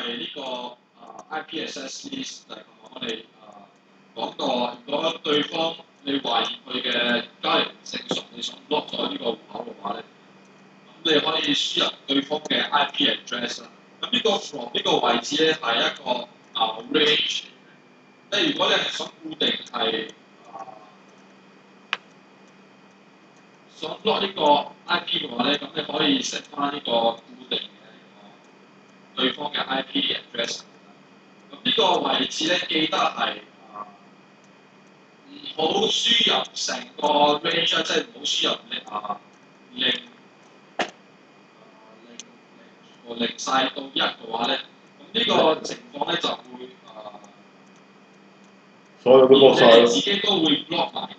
係呢個IP access list，就係我哋講過，如果對方你懷疑佢嘅交易唔正常，你想 block 咗呢個戶口嘅話咧，咁你可以輸入對方嘅 IP address 啦。咁呢個 from 呢個位置咧係一個range，即係如果你係想固定係想 block 呢個 IP 嘅話咧，咁你可以 set 翻呢個固定嘅對方嘅 IP address。咁呢個位置咧，記得係唔好輸入成個 range，即係唔好輸入零晒到一嘅話咧，咁呢個情況咧就會所有都 block 晒你自己都會 block 埋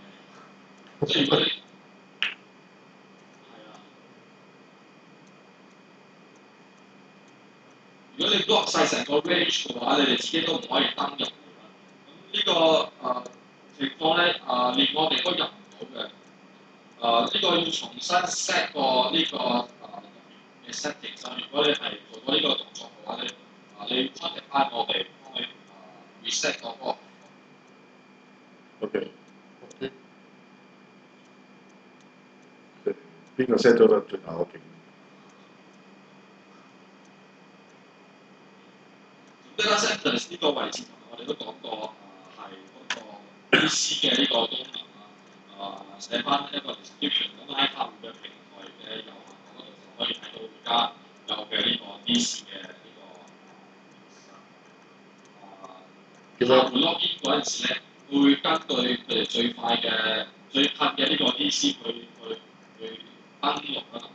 嘅，即係如果你如果你 block 晒成個 range 嘅話，你哋自己都唔可以登入嘅。咁呢個情況咧連我哋都入唔到嘅。呢個要重新 set 個呢個嘅 setting 上。如果你係做咗呢個動作嘅話咧，你要 contact 翻我哋幫你reset 個 off。OK。邊個 set 咗得最大個勁？Data centers 呢個位置同埋我哋都講過係嗰個 DC 嘅呢個功能寫翻一個 description， 咁喺客戶嘅平台嘅右下角嗰度就可以睇到而家有嘅呢個 DC 嘅呢個客戶 login 嗰陣時咧，會根據佢哋最快嘅最近嘅呢個 DC 去登錄啦咁樣。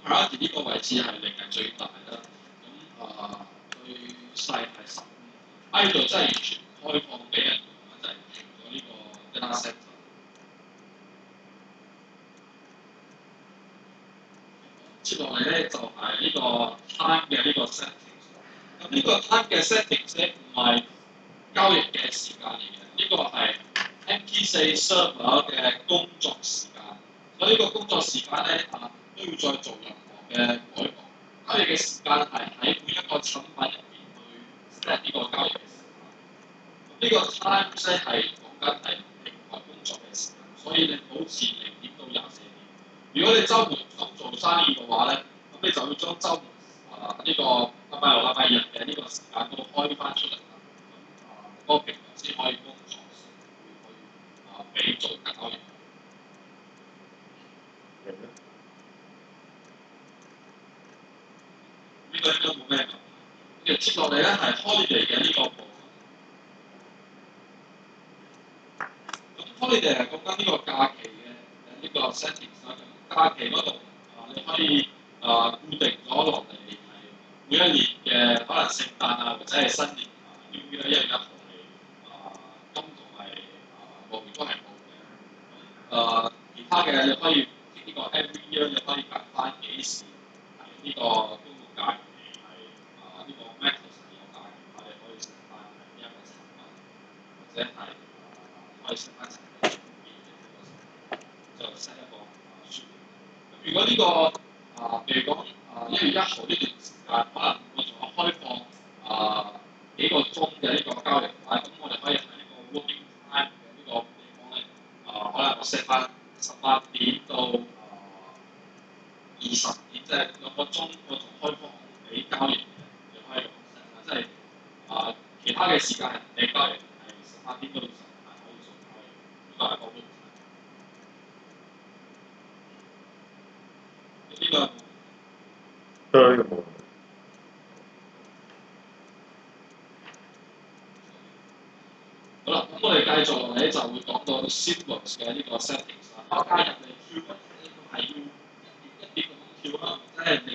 priority 呢個位置係令人最大啦，咁最細係15，呢度真係完全開放俾人用，就係停咗呢個 data center。接落嚟咧就係呢個 time 嘅呢個 settings。咁呢個 time 嘅 settings 咧唔係交易嘅時間嚟嘅，呢個係 MT4 server 嘅工作時間。所以呢個工作時間咧都要再做任何嘅改動。交易嘅時間係喺每一個產品入邊去 set 呢個交易嘅時間。呢個 time 咧係講緊係平台工作嘅時間，所以你保持0點到24點。如果你週末想做生意嘅話咧，咁你就要將週末呢個禮拜六、禮拜日嘅呢個時間都開翻出嚟啦。咁嗰個平台先可以工作，去俾做交易。呢個應該冇咩問題。跟住接落嚟咧係 holiday 嘅呢個部分。咁 holiday 係講緊呢個假期嘅呢個 settings 啦。咁假期嗰度你可以固定咗落嚟係每一年嘅可能聖誕或者係新年1月1號係金同埋木都係冇嘅。其他嘅你可以呢個 every year 你可以揀翻幾時係呢個公共假期。呢個 Matrix 有假期，我哋可以食翻一個產品，或者係可以食翻產品入邊嘅就 set 一個説明。咁如果呢個譬如講1月1號呢段時間，可能我仲有開放幾個鐘嘅呢個交易牌，咁我哋可以喺呢個 working time 嘅呢個地方咧，可能我 set 翻18點到20點，即係2個鐘，我仲開放俾交易。即係其他嘅時間你交易係18點到20點係可以做交易，呢個係一個 work time。呢個得呢個冇。好啦，咁我哋繼續落嚟就會講到 symbols 嘅呢個 settings 啦。加入嚟跳咧，係要一點咁跳啦，或者係令